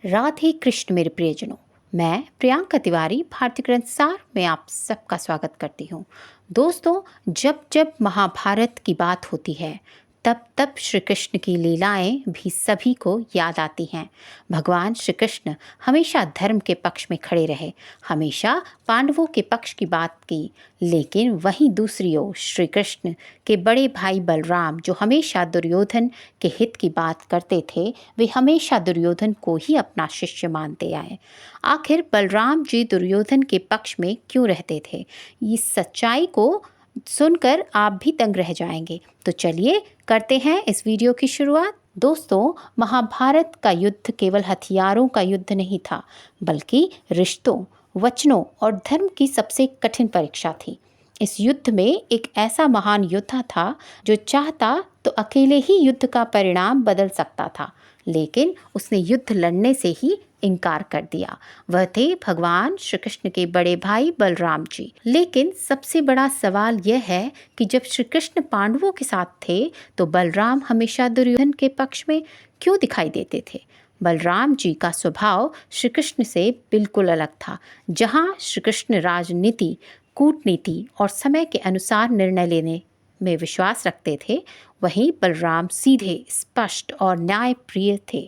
राधे कृष्ण मेरे प्रियजनों। मैं प्रियंका तिवारी भारतीय ग्रंथसार में आप सबका स्वागत करती हूँ। दोस्तों, जब जब महाभारत की बात होती है तब तब श्री कृष्ण की लीलाएं भी सभी को याद आती हैं। भगवान श्री कृष्ण हमेशा धर्म के पक्ष में खड़े रहे, हमेशा पांडवों के पक्ष की बात की, लेकिन वहीं दूसरी ओर श्री कृष्ण के बड़े भाई बलराम, जो हमेशा दुर्योधन के हित की बात करते थे, वे हमेशा दुर्योधन को ही अपना शिष्य मानते आए। आखिर बलराम जी दुर्योधन के पक्ष में क्यों रहते थे? इस सच्चाई को सुनकर आप भी दंग रह जाएंगे। तो चलिए करते हैं इस वीडियो की शुरुआत। दोस्तों, महाभारत का युद्ध केवल हथियारों का युद्ध नहीं था, बल्कि रिश्तों, वचनों और धर्म की सबसे कठिन परीक्षा थी। इस युद्ध में एक ऐसा महान योद्धा था जो चाहता तो अकेले ही युद्ध का परिणाम बदल सकता था, लेकिन उसने युद्ध लड़ने से ही इनकार कर दिया। वह थे भगवान श्री कृष्ण के बड़े भाई बलराम जी। लेकिन सबसे बड़ा सवाल यह है कि जब श्री कृष्ण पांडवों के साथ थे तो बलराम हमेशा दुर्योधन के पक्ष में क्यों दिखाई देते थे? बलराम जी का स्वभाव श्री कृष्ण से बिल्कुल अलग था। जहाँ श्री कृष्ण राजनीति, कूटनीति और समय के अनुसार निर्णय लेने में विश्वास रखते थे, वहीं बलराम सीधे, स्पष्ट और न्यायप्रिय थे।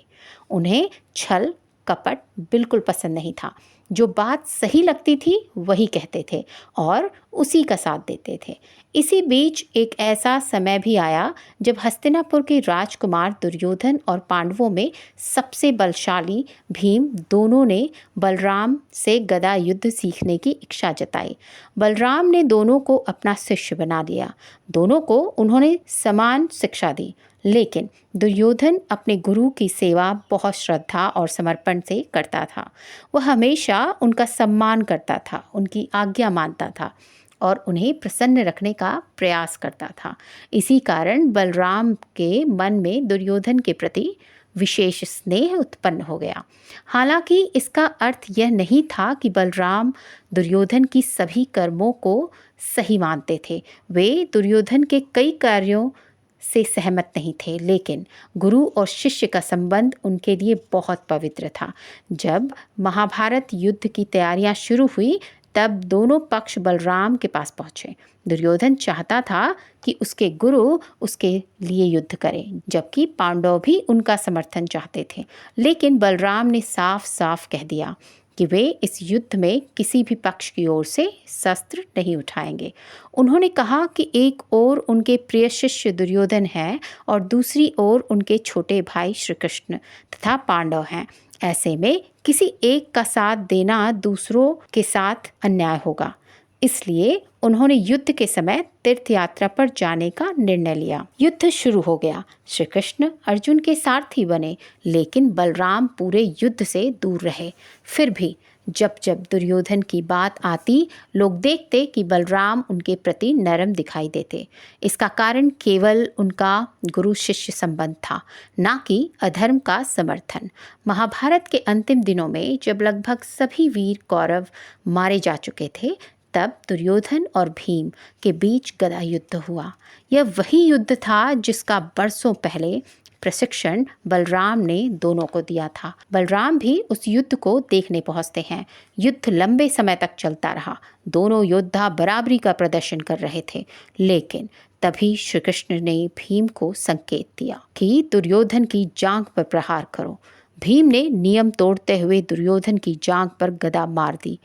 उन्हें छल कपट बिल्कुल पसंद नहीं था। जो बात सही लगती थी वही कहते थे और उसी का साथ देते थे। इसी बीच एक ऐसा समय भी आया जब हस्तिनापुर के राजकुमार दुर्योधन और पांडवों में सबसे बलशाली भीम दोनों ने बलराम से गदा युद्ध सीखने की इच्छा जताई। बलराम ने दोनों को अपना शिष्य बना लिया। दोनों को उन्होंने समान शिक्षा दी, लेकिन दुर्योधन अपने गुरु की सेवा बहुत श्रद्धा और समर्पण से करता था। वह हमेशा उनका सम्मान करता था, उनकी आज्ञा मानता था और उन्हें प्रसन्न रखने का प्रयास करता था। इसी कारण बलराम के मन में दुर्योधन के प्रति विशेष स्नेह उत्पन्न हो गया। हालांकि इसका अर्थ यह नहीं था कि बलराम दुर्योधन की सभी कर्मों को सही मानते थे। वे दुर्योधन के कई कार्यों से सहमत नहीं थे, लेकिन गुरु और शिष्य का संबंध उनके लिए बहुत पवित्र था। जब महाभारत युद्ध की तैयारियां शुरू हुई तब दोनों पक्ष बलराम के पास पहुंचे। दुर्योधन चाहता था कि उसके गुरु उसके लिए युद्ध करें, जबकि पांडव भी उनका समर्थन चाहते थे। लेकिन बलराम ने साफ साफ कह दिया कि वे इस युद्ध में किसी भी पक्ष की ओर से शस्त्र नहीं उठाएंगे। उन्होंने कहा कि एक ओर उनके प्रिय शिष्य दुर्योधन है और दूसरी ओर उनके छोटे भाई श्री कृष्ण तथा पांडव हैं। ऐसे में किसी एक का साथ देना दूसरों के साथ अन्याय होगा। इसलिए उन्होंने युद्ध के समय तीर्थ यात्रा पर जाने का निर्णय लिया। युद्ध शुरू हो गया। श्री कृष्ण अर्जुन के सारथी बने, लेकिन बलराम पूरे युद्ध से दूर रहे। फिर भी जब जब दुर्योधन की बात आती, लोग देखते कि बलराम उनके प्रति नरम दिखाई देते। इसका कारण केवल उनका गुरु शिष्य संबंध था, ना कि अधर्म का समर्थन। महाभारत के अंतिम दिनों में जब लगभग सभी वीर कौरव मारे जा चुके थे, तब दुर्योधन और भीम के बीच गदा युद्ध हुआ। यह वही युद्ध था जिसका बरसों पहले प्रशिक्षण बलराम ने दोनों को दिया था। बलराम भी उस युद्ध को देखने पहुंचते हैं। युद्ध लंबे समय तक चलता रहा। दोनों योद्धा बराबरी का प्रदर्शन कर रहे थे, लेकिन तभी श्री कृष्ण ने भीम को संकेत दिया कि दुर्योधन की जांघ पर प्रहार करो। भीम ने नियम तोड़ते हुए दुर्योधन की जांघ पर गदा मार दी।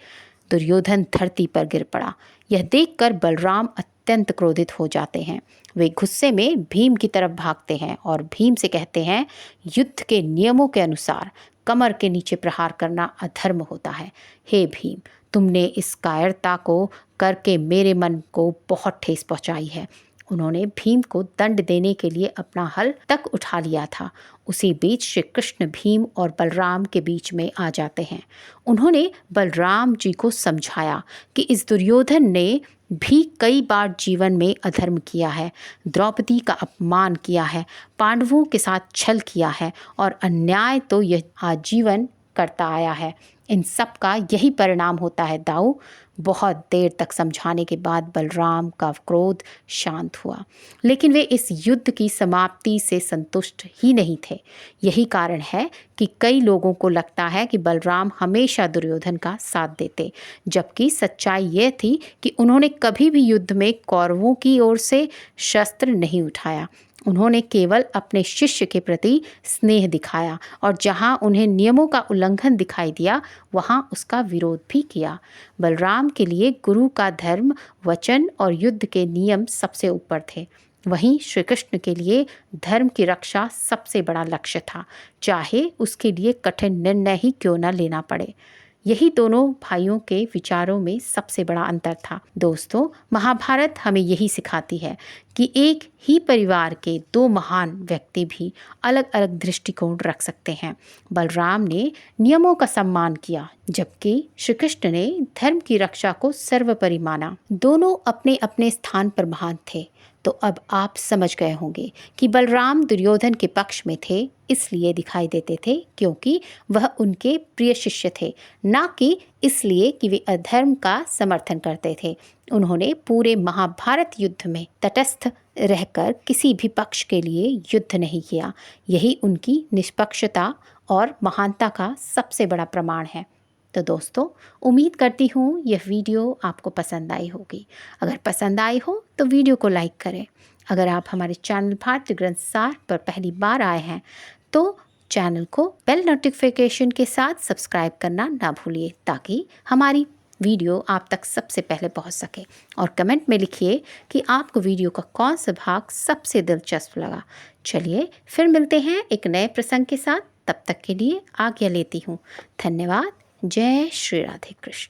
दुर्योधन धरती पर गिर पड़ा। यह देखकर बलराम अत्यंत क्रोधित हो जाते हैं। वे गुस्से में भीम की तरफ भागते हैं और भीम से कहते हैं, युद्ध के नियमों के अनुसार कमर के नीचे प्रहार करना अधर्म होता है। हे भीम, तुमने इस कायरता को करके मेरे मन को बहुत ठेस पहुंचाई है। उन्होंने भीम को दंड देने के लिए अपना हल तक उठा लिया था। उसी बीच श्री कृष्ण भीम और बलराम के बीच में आ जाते हैं। उन्होंने बलराम जी को समझाया कि इस दुर्योधन ने भी कई बार जीवन में अधर्म किया है, द्रौपदी का अपमान किया है, पांडवों के साथ छल किया है और अन्याय तो यह आजीवन करता आया है। इन सब का यही परिणाम होता है दाऊ। बहुत देर तक समझाने के बाद बलराम का क्रोध शांत हुआ, लेकिन वे इस युद्ध की समाप्ति से संतुष्ट ही नहीं थे। यही कारण है कि कई लोगों को लगता है कि बलराम हमेशा दुर्योधन का साथ देते, जबकि सच्चाई यह थी कि उन्होंने कभी भी युद्ध में कौरवों की ओर से शस्त्र नहीं उठाया। उन्होंने केवल अपने शिष्य के प्रति स्नेह दिखाया और जहां उन्हें नियमों का उल्लंघन दिखाई दिया वहां उसका विरोध भी किया। बलराम के लिए गुरु का धर्म, वचन और युद्ध के नियम सबसे ऊपर थे। वहीं श्री कृष्ण के लिए धर्म की रक्षा सबसे बड़ा लक्ष्य था, चाहे उसके लिए कठिन निर्णय ही क्यों न लेना पड़े। यही दोनों भाइयों के विचारों में सबसे बड़ा अंतर था। दोस्तों, महाभारत हमें यही सिखाती है कि एक ही परिवार के दो महान व्यक्ति भी अलग अलग दृष्टिकोण रख सकते हैं। बलराम ने नियमों का सम्मान किया, जबकि श्री कृष्ण ने धर्म की रक्षा को सर्वोपरि माना। दोनों अपने अपने स्थान पर महान थे। तो अब आप समझ गए होंगे कि बलराम दुर्योधन के पक्ष में थे, इसलिए दिखाई देते थे क्योंकि वह उनके प्रिय शिष्य थे, ना कि इसलिए कि वे अधर्म का समर्थन करते थे। उन्होंने पूरे महाभारत युद्ध में तटस्थ रहकर किसी भी पक्ष के लिए युद्ध नहीं किया। यही उनकी निष्पक्षता और महानता का सबसे बड़ा प्रमाण है। तो दोस्तों, उम्मीद करती हूँ यह वीडियो आपको पसंद आई होगी। अगर पसंद आई हो तो वीडियो को लाइक करें। अगर आप हमारे चैनल भारतीय ग्रंथ सार पर पहली बार आए हैं तो चैनल को बेल नोटिफिकेशन के साथ सब्सक्राइब करना ना भूलिए, ताकि हमारी वीडियो आप तक सबसे पहले पहुंच सके। और कमेंट में लिखिए कि आपको वीडियो का कौन सा भाग सबसे दिलचस्प लगा। चलिए फिर मिलते हैं एक नए प्रसंग के साथ। तब तक के लिए आज्ञा लेती हूँ। धन्यवाद। जय श्री राधे कृष्ण।